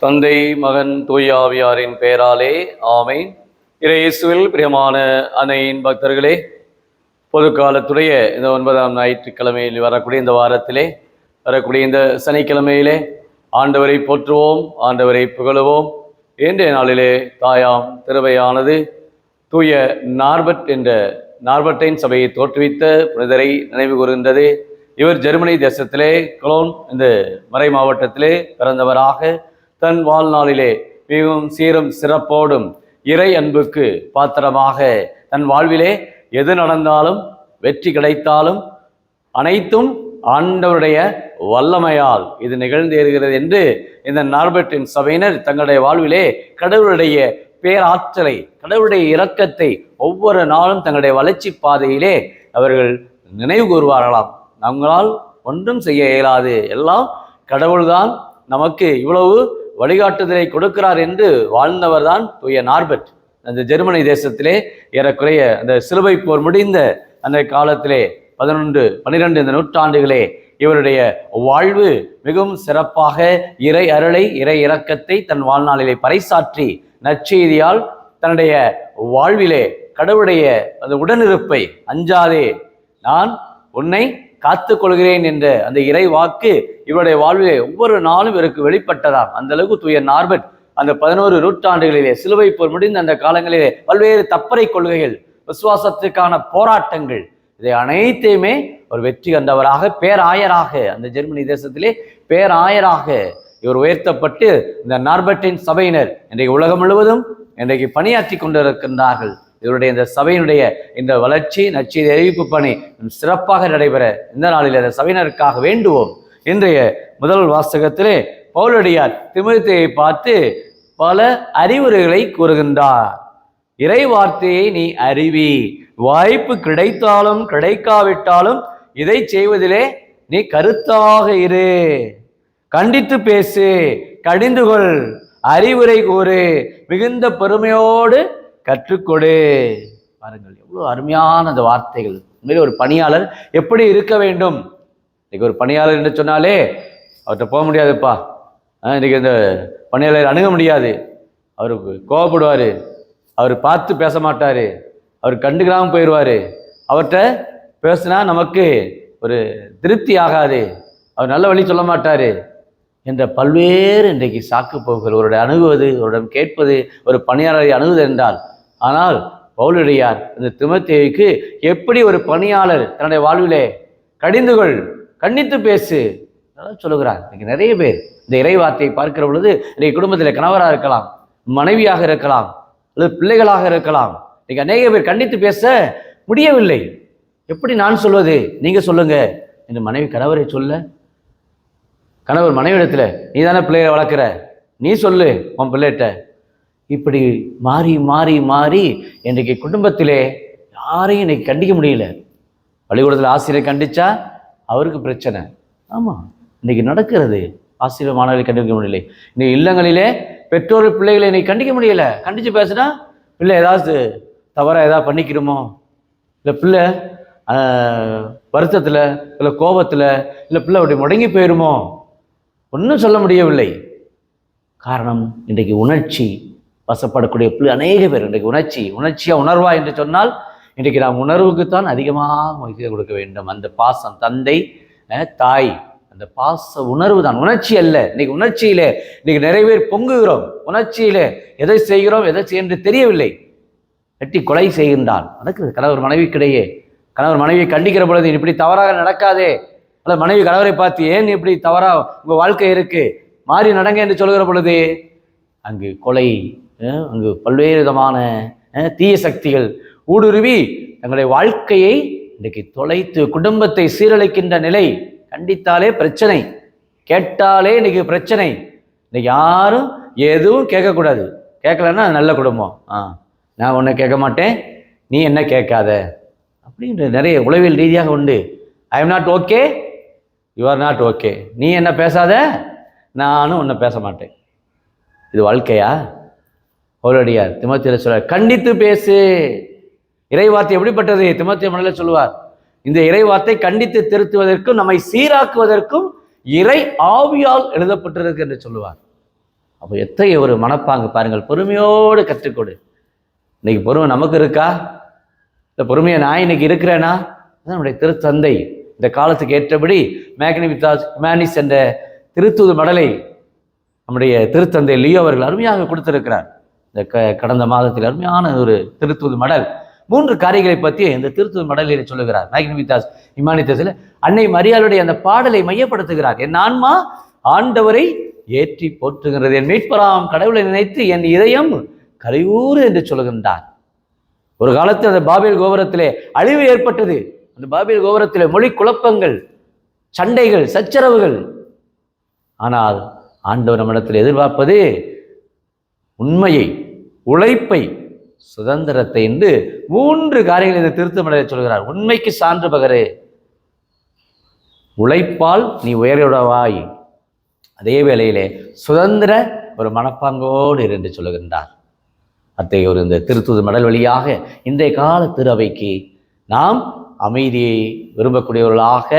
தந்தை மகன் தூய ஆவியாரின் பெயராலே ஆமென். இயேசுவில் பிரியமான அன்னையின் பக்தர்களே, பொதுக்காலத்துடைய இந்த 9ஆம் ஞாயிற்றுக்கிழமையில் வரக்கூடிய இந்த வாரத்திலே வரக்கூடிய இந்த சனிக்கிழமையிலே ஆண்டவரை போற்றுவோம், ஆண்டவரை புகழுவோம். இன்றைய நாளிலே தாயாம் திருவையானது தூய நார்பர்ட் என்ற நார்பர்டைன் சபையை தோற்றுவித்த புனிதரை நினைவு கூறுகின்றது. இவர் ஜெர்மனி தேசத்திலே கொலோன் இந்த மறை மாவட்டத்திலே பிறந்தவராக தன் வாழ்நாளிலே மிகவும் சீரும் சிறப்போடும் இறை அன்புக்கு பாத்திரமாக தன் வாழ்விலே எது நடந்தாலும் வெற்றி கிடைத்தாலும் அனைத்தும் ஆண்டவருடைய வல்லமையால் இது நிகழ்ந்தேறுகிறது என்று இந்த நார்பர்ட்டின் சபையினர் தங்களுடைய வாழ்விலே கடவுளுடைய பேராற்றலை, கடவுளுடைய இரக்கத்தை ஒவ்வொரு நாளும் தங்களுடைய வளர்ச்சி பாதையிலே அவர்கள் நினைவு கூறுவார்களாம். நம்மளால் ஒன்றும் செய்ய இயலாது, எல்லாம் கடவுள்தான் நமக்கு இவ்வளவு வழிகாட்டுதலை கொடுக்கிறார் என்று வாழ்ந்தவர் தான் தூய நார்பர்ட். அந்த ஜெர்மனி தேசத்திலே ஏறக்குறைய அந்த சிலுவை போர் முடிந்த அந்த காலத்திலே 11-12 இந்த நூற்றாண்டுகளே இவருடைய வாழ்வு மிகவும் சிறப்பாக இறை அருளை, இறை இரக்கத்தை தன் வாழ்நாளிலே பறைசாற்றி நற்செய்தியால் தன்னுடைய வாழ்விலே கடவுளுடைய அந்த உடனிருப்பை, அஞ்சாதே நான் உன்னை காத்து கொள்கிறேன் என்ற அந்த இறை வாக்கு இவருடைய வாழ்விலே ஒவ்வொரு நாளும் இவருக்கு வெளிப்பட்டதாம். அந்த அளவுக்கு தூய நார்பர்ட் அந்த 11 நூற்றாண்டுகளிலே சிலுவை போர் முடிந்த அந்த காலங்களிலே பல்வேறு தப்பறை கொள்கைகள், விசுவாசத்துக்கான போராட்டங்கள், இதை அனைத்தையுமே ஒரு வெற்றி கண்டவராக பேராயராக அந்த ஜெர்மனி தேசத்திலே பேராயராக இவர் உயர்த்தப்பட்டு இந்த நார்பர்ட்டின் சபையினர் இன்றைக்கு உலகம் முழுவதும் இன்றைக்கு பணியாற்றி கொண்டிருக்கின்றார்கள். இவருடைய இந்த சபையினுடைய இந்த வளர்ச்சி நற்செய்தி அறிவிப்பு பணி சிறப்பாக நடைபெற இந்த நாளில் அந்த சபையினருக்காக வேண்டுவோம். இன்றைய முதல் வாசகத்திலே பவுலடியார் தீமோத்தேயுவை பார்த்து பல அறிவுரைகளை கூறுகின்றார். இறை வார்த்தையை நீ அறிவி, வாய்ப்பு கிடைத்தாலும் கிடைக்காவிட்டாலும் இதை செய்வதிலே நீ கருத்தாக இரு, கண்டித்து பேசு, கடிந்துகொள், அறிவுரை கூறு, மிகுந்த பெருமையோடு கற்றுக்கொடு. பாருங்கள் எவ்வளவு அருமையான அந்த வார்த்தைகள். உண்மையிலே ஒரு பணியாளர் எப்படி இருக்க வேண்டும்? இன்னைக்கு ஒரு பணியாளர் என்று சொன்னாலே அவர்கிட்ட போக முடியாதுப்பா, இன்னைக்கு இந்த பணியாளர் அணுக முடியாது, அவருக்கு கோவப்படுவார், அவர் பார்த்து பேச மாட்டார், அவர் கண்டுக்கிறாமல் போயிடுவார், அவர்கிட்ட பேசுனா நமக்கு ஒரு திருப்தி ஆகாது, அவர் நல்ல வழி சொல்ல மாட்டார் என்ற பல்வேறு இன்றைக்கு சாக்கு போக்குகள் ஒருடைய அணுகுவது, ஒருடம் கேட்பது, ஒரு பணியாளரை அணுகுவது என்றால். ஆனால் பவுலடியார் இந்த தீமோத்தேயுவுக்கு எப்படி ஒரு பணியாளர் தன்னுடைய வாழ்விலே கடிந்துகொள், கண்டித்து பேசு சொல்லுகிறார். இன்னைக்கு நிறைய பேர் இந்த இறை வார்த்தையை பார்க்கிற பொழுது இன்றைக்கு குடும்பத்தில் கணவராக இருக்கலாம், மனைவியாக இருக்கலாம், அல்லது பிள்ளைகளாக இருக்கலாம், இன்னைக்கு அநேக பேர் கண்டித்து பேச முடியவில்லை. எப்படி நான் சொல்வது, நீங்க சொல்லுங்க என்று மனைவி கணவரை சொல்ல, கணவர் மனைவிடத்துல நீ தானே பிள்ளைகளை வளர்க்குற, நீ சொல்லு உன் பிள்ளைகிட்ட. இப்படி மாறி மாறி மாறி இன்றைக்கு குடும்பத்திலே யாரையும் இன்னைக்கு கண்டிக்க முடியல. பள்ளிக்கூடத்தில் ஆசிரியரை கண்டிச்சா அவருக்கு பிரச்சனை. ஆமாம், இன்னைக்கு நடக்கிறது. ஆசிரியர் மாணவர்களை கண்டிக்க முடியல. இன்னைக்கு இல்லங்களிலே பெற்றோர் பிள்ளைகளை இன்னைக்கு கண்டிக்க முடியல. கண்டித்து பேசுனா பிள்ளை ஏதாவது தவறாக ஏதாவது பண்ணிக்கிறோமோ, இல்லை பிள்ளை வருத்தத்தில், இல்லை கோபத்தில், இல்லை பிள்ளை அப்படி முடங்கி போயிருமோ, ஒன்றும் சொல்ல முடியவில்லை. காரணம் இன்றைக்கு உணர்ச்சி வசப்படக்கூடிய பிள்ளை அநேக பேர். இன்றைக்கு உணர்ச்சியா உணர்வா என்று சொன்னால் இன்றைக்கு நாம் உணர்வுக்குத்தான் அதிகமாக முக்கியத்துவம் கொடுக்க வேண்டும். அந்த பாசம், தந்தை தாய், அந்த பாச உணர்வு தான், உணர்ச்சி அல்ல. இன்னைக்கு உணர்ச்சியிலே இன்னைக்கு நிறைய பேர் பொங்குகிறோம். உணர்ச்சியிலே எதை செய்கிறோம் எதை என்று தெரியவில்லை. வெட்டி கொலை செய்கின்றான் நடக்குது கணவர் மனைவிக்கிடையே. கணவர் மனைவியை கண்டிக்கிற பொழுது இப்படி தவறாக நடக்காதே, அல்ல மனைவி கணவரை பார்த்து ஏன் இப்படி தவறா உங்க வாழ்க்கை இருக்கு, மாறி நடங்க என்று சொல்கிற பொழுது அங்கு கொலை, அங்கு பல்வேறு விதமான தீய சக்திகள் ஊடுருவி தங்களுடைய வாழ்க்கையை இன்றைக்கு தொலைத்து குடும்பத்தை சீரழிக்கின்ற நிலை. கண்டித்தாலே பிரச்சனை, கேட்டாலே இன்னைக்கு பிரச்சனை. இன்னைக்கு யாரும் எதுவும் கேட்கக்கூடாது. கேட்கலன்னா நல்ல குடும்பம், நான் உன்னை கேட்க மாட்டேன், நீ என்ன கேட்காத அப்படின்ற நிறைய உளவியல் ரீதியாக உண்டு. I am not okay, you are not okay, நீ என்ன பேசாத, நானும் உன்னை பேச மாட்டேன். இது வாழ்க்கையா? பவுலடியார் தீமோத்தேயுவிடம் சொல்றார், கண்டித்து பேசு. இறைவார்த்தை எப்படிப்பட்டது? தீமோத்தேயு மனதில் சொல்லுவார், இந்த இறைவார்த்தை கண்டித்து திருத்துவதற்கும் நம்மை சீராக்குவதற்கும் இறை ஆவியால் எழுதப்பட்டிருக்கு என்று சொல்லுவார். அப்போ எத்தகைய ஒரு மனப்பாங்கு பாருங்கள். பொறுமையோடு கற்றுக்கொடு. இன்னைக்கு பொறுமை நமக்கு இருக்கா? இந்த பொறுமையை நான் இன்னைக்கு இருக்கிறேனா? நம்முடைய திருத்தந்தை இந்த காலத்துக்கு ஏற்றபடி மேக்னிஃபிகாஸ் ஹியூமானிஸ் என்ற திருத்தூது மடலை நம்முடைய திருத்தந்தை லியோ அவர்கள் அருமையாக கொடுத்திருக்கிறார். இந்த கடந்த மாதத்தில் அருமையான ஒரு திருத்தூது மடல் 3 காரியங்களை பற்றி இந்த திருத்தூது மடலில் சொல்லுகிறார். மேக்னிஃபிகாஸ் ஹியூமானிட்டஸில் அன்னை மரியாளுடைய அந்த பாடலை மையப்படுத்துகிறார். என் ஆன்மா ஆண்டவரை ஏற்றி போற்றுகிறது, என் மீட்பராம் கடவுளை நினைத்து என் இதயம் கரையூறு என்று சொல்லுகின்றார். ஒரு காலத்தில் அந்த பாபேல் கோபுரத்திலே அழிவு ஏற்பட்டது. அந்த பாபேல் கோபுரத்திலே மொழி குழப்பங்கள், சண்டைகள், சச்சரவுகள். ஆனால் ஆண்டவர் நம்மிடத்தில் எதிர்பார்ப்பது உண்மையை, உழைப்பை, சுதந்திரத்தை என்று 3 காரியங்கள் இந்த திருத்தூது மடலில் சொல்கிறார். உண்மைக்கு சான்று பகரு, உழைப்பால் நீ உயர்வுடவாய், அதே வேளையிலே சுதந்திர ஒரு மனப்பாங்கோடு இரு என்று சொல்லுகின்றார். அத்தகைய ஒரு இந்த திருத்தூது மடல் வழியாக இன்றைய கால திருவைக்கு நாம் அமைதியை விரும்பக்கூடியவர்களாக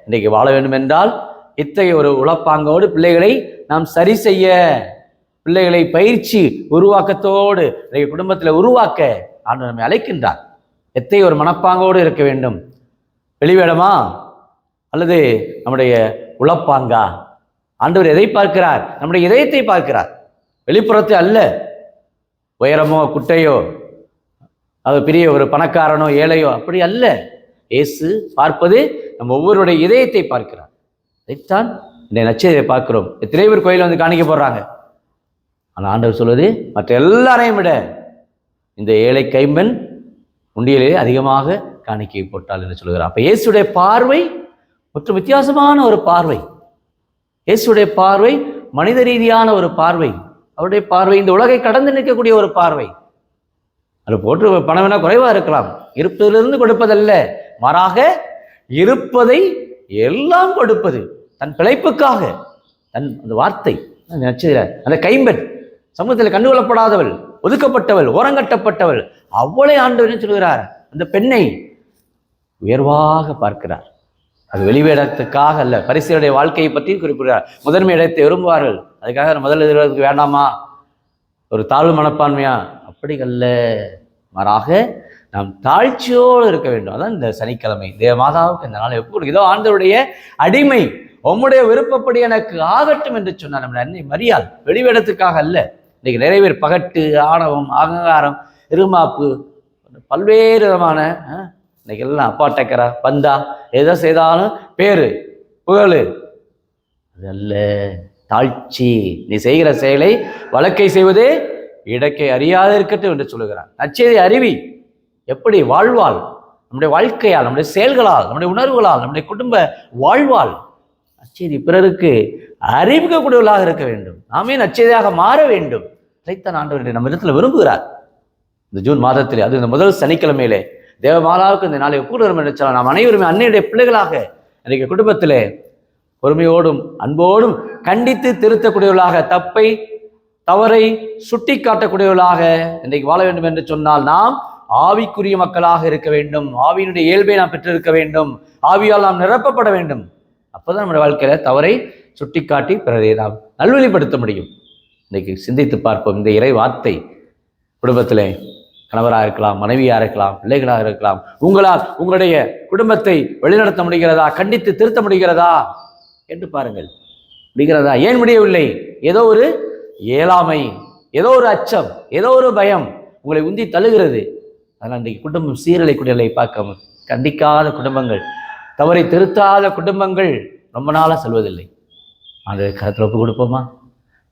இன்றைக்கு வாழ வேண்டும் என்றால் இத்தகைய ஒரு உழைப்பாங்கோடு பிள்ளைகளை நாம் சரி செய்ய, பிள்ளைகளை பயிற்சி உருவாக்கத்தோடு இன்றைய குடும்பத்தில் உருவாக்க ஆண்டவர் நம்மை அழைக்கின்றார். எத்தகைய ஒரு மனப்பாங்கோடு இருக்க வேண்டும்? வெளிவேடமா அல்லது நம்முடைய உழைப்பாங்கா? ஆண்டவர் எதை பார்க்கிறார்? நம்முடைய இதயத்தை பார்க்கிறார், வெளிப்புறத்தை அல்ல. உயரமோ குட்டையோ, அது பெரிய ஒரு பணக்காரனோ ஏழையோ அப்படி அல்ல. இயேசு பார்ப்பது நம்ம ஒவ்வொருடைய இதயத்தை பார்க்கிறார். இதைத்தான் இந்த நச்சரியை பார்க்கிறோம். எத்தனை பேர் கோயிலில் வந்து காணிக்க போடுறாங்க. ஆனால் ஆண்டவர் சொல்வது மற்ற எல்லாரையும் விட இந்த ஏழை கைம்பெண் உண்டியலே அதிகமாக காணிக்கை போட்டாள் என்று சொல்கிறார். அப்போ இயேசுடைய பார்வை மற்றும் வித்தியாசமான ஒரு பார்வை. இயேசுடைய பார்வை மனித ரீதியான ஒரு பார்வை. அவருடைய பார்வை இந்த உலகை கடந்து நிற்கக்கூடிய ஒரு பார்வை. அது போட்டு பணம் வேணா குறைவா இருக்கலாம், இருப்பதிலிருந்து கொடுப்பதல்ல, மாறாக இருப்பதை எல்லாம் கொடுப்பது, தன் பிழைப்புக்காக. தன் அந்த வார்த்தை அந்த கைம்பெண் சமூகத்தில் கண்டுகொள்ளப்படாதவள், ஒதுக்கப்பட்டவள், ஓரங்கட்டப்பட்டவள், அவளை ஆண்டவர் என்ன சொல்கிறார்? அந்த பெண்ணை உயர்வாக பார்க்கிறார். அது வெளிவேடத்துக்காக அல்ல, பரிசேயருடைய வாழ்க்கையை பற்றி குறிப்பிடுகிறார். முதன்மை இடத்தை விரும்புவார்கள், அதுக்காக முதல் எதிர்வதற்கு வேண்டாமா, ஒரு தாழ்வு மனப்பான்மையா? அப்படி அல்ல, மாறாக நாம் தாழ்ச்சியோடு இருக்க வேண்டும். அதான் இந்த சனிக்கிழமை தேவ மாதாவுக்கு இந்த நாள் எப்போ இதோ ஆண்டவருடைய அடிமை, உம்முடைய விருப்பப்படி எனக்கு ஆகட்டும் என்று சொன்னார் நம்முடைய அன்னை மரியாள். வெளிவேடத்துக்காக அல்ல. இன்னைக்கு நிறைய பேர் பகட்டு, ஆணவம், அகங்காரம், இருமாப்பு, பல்வேறு விதமான இன்னைக்கு எல்லாம் அப்பா டக்கரா பந்தா எதை செய்தாலும் பேரு புகழு, அதல்ல தாழ்ச்சி. நீ செய்கிற செயலை வழக்கை செய்வதே இடக்கை அறியாத இருக்கட்டும் என்று சொல்லுகிறார். நற்செய்தி அறிவி எப்படி வாழ்வாள்? நம்முடைய வாழ்க்கையால், நம்முடைய செயல்களால், நம்முடைய உணர்வுகளால், நம்முடைய குடும்ப வாழ்வால் நற்செய்தி பிறருக்கு அறிவிக்கக்கூடியவர்களாக இருக்க வேண்டும். நாமே நற்செய்தியாக மாற வேண்டும். இதைத்தான் ஆண்டவர் நம்ம இடத்துல விரும்புகிறார். இந்த ஜூன் மாதத்திலே, அது இந்த முதல் சனிக்கிழமையிலே தேவமாதாவுக்கு இந்த நாளை ஒப்புக்கொள்கிறோம் என்று சொன்னால் நாம் அனைவருமே அன்னையுடைய பிள்ளைகளாக இன்றைக்கு குடும்பத்திலே பொறுமையோடும் அன்போடும் கண்டித்து திருத்தக்கூடியவர்களாக, தவறை சுட்டி காட்டக்கூடியவர்களாக இன்றைக்கு வாழ வேண்டும் என்று சொன்னால் நாம் ஆவிக்குரிய மக்களாக இருக்க வேண்டும். ஆவியினுடைய இயல்பை நாம் பெற்றிருக்க வேண்டும். ஆவியால் நாம் நிரப்பப்பட வேண்டும். அப்போதான் நம்முடைய வாழ்க்கையில தவறை சுட்டி காட்டி பிறரை நாம் நல்வழிப்படுத்த முடியும். இன்றைக்கு சிந்தித்து பார்ப்போம். இந்த இறை வார்த்தை குடும்பத்திலே கணவராக இருக்கலாம், மனைவியாக இருக்கலாம், பிள்ளைகளாக இருக்கலாம், உங்களால் உங்களுடைய குடும்பத்தை வழிநடத்த முடிகிறதா? கண்டித்து திருத்த முடிகிறதா என்று பாருங்கள். முடிகிறதா? ஏன் முடியவில்லை? ஏதோ ஒரு இயலாமை, ஏதோ ஒரு அச்சம், ஏதோ ஒரு பயம் உங்களை உந்தி தள்ளுகிறது. அதனால் இன்றைக்கு குடும்பம் சீரழிக்கூடியலை பார்க்க கண்டிக்காத குடும்பங்கள், தவறை திருத்தாத குடும்பங்கள் ரொம்ப நாளாக செல்வதில்லை. அந்த கருத்தில் ஒப்பு கொடுப்போமா?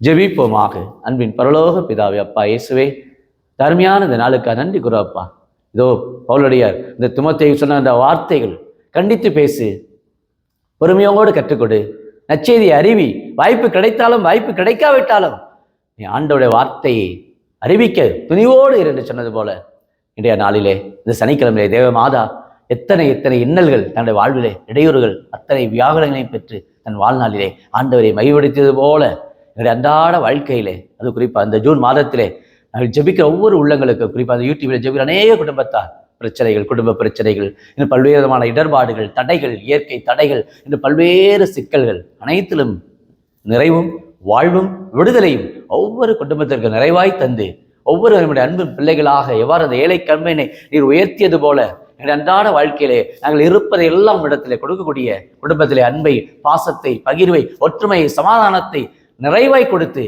ஜெபிப்போமாக. அன்பின் பரலோக பிதாவே, அப்பா இயேசுவே, தருமையான இந்த நாளுக்காக நன்றி குரு அப்பா. இதோ பவுலடியார் இந்த துமத்தை சொன்ன அந்த வார்த்தைகள் கண்டித்து பேசு, பொறுமையோடு கற்றுக்கொடு, நற்செய்தி அறிவி, வாய்ப்பு கிடைத்தாலும் வாய்ப்பு கிடைக்காவிட்டாலும் நீ ஆண்டோடைய வார்த்தையை அறிவிக்க துணிவோடு இரு என்று சொன்னது போல இன்றைய நாளிலே இந்த சனிக்கிழமையிலே தேவ மாதா எத்தனை இன்னல்கள் தன்னுடைய வாழ்விலே, இடையூறுகள், அத்தனை வியாகுலங்களையும் பெற்று தன் வாழ்நாளிலே ஆண்டவரை மைப்படுத்தியது போல என்னுடைய அன்றாட வாழ்க்கையிலே, அது குறிப்பாக அந்த ஜூன் மாதத்திலே நாங்கள் ஜெபிக்கிற ஒவ்வொரு உள்ளங்களுக்கு, குறிப்பாக அந்த யூடியூபில் ஜெபிக்கிற அநேக குடும்பத்தார் பிரச்சனைகள், குடும்ப பிரச்சனைகள், இன்னும் பல்வேறு விதமான இடர்பாடுகள், தடைகள், இயற்கை தடைகள், இன்னும் பல்வேறு சிக்கல்கள், அனைத்திலும் நிறைவும் வாழ்வும் விடுதலையும் ஒவ்வொரு குடும்பத்திற்கு நிறைவாய் தந்து ஒவ்வொரு நம்முடைய அன்பு பிள்ளைகளாக எவ்வாறு அந்த ஏழை கண்மையினை நீர் உயர்த்தியது போல எங்கள் அன்றாட வாழ்க்கையிலே நாங்கள் இருப்பதை எல்லாம் இடத்திலே கொடுக்கக்கூடிய குடும்பத்திலே அன்பை, பாசத்தை, பகிர்வை, ஒற்றுமையை, சமாதானத்தை நிறைவாய் கொடுத்து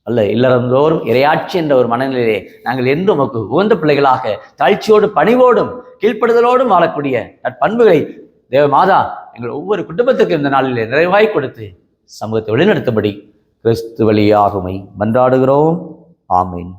அல்ல இல்லறந்தோறும் இறையாட்சி என்ற ஒரு மனநிலையிலே நாங்கள் என்றும் உமக்கு உகந்த பிள்ளைகளாக தாழ்ச்சியோடும் பணிவோடும் கீழ்ப்படுதலோடும் வாழக்கூடிய நற்பண்புகளை தேவ மாதா எங்கள் ஒவ்வொரு குடும்பத்துக்கும் இந்த நாளிலே நிறைவாய் கொடுத்து சமூகத்தை வழிநடத்தும்படி கிறிஸ்து வழியாகுமை மன்றாடுகிறோம். ஆமீன்.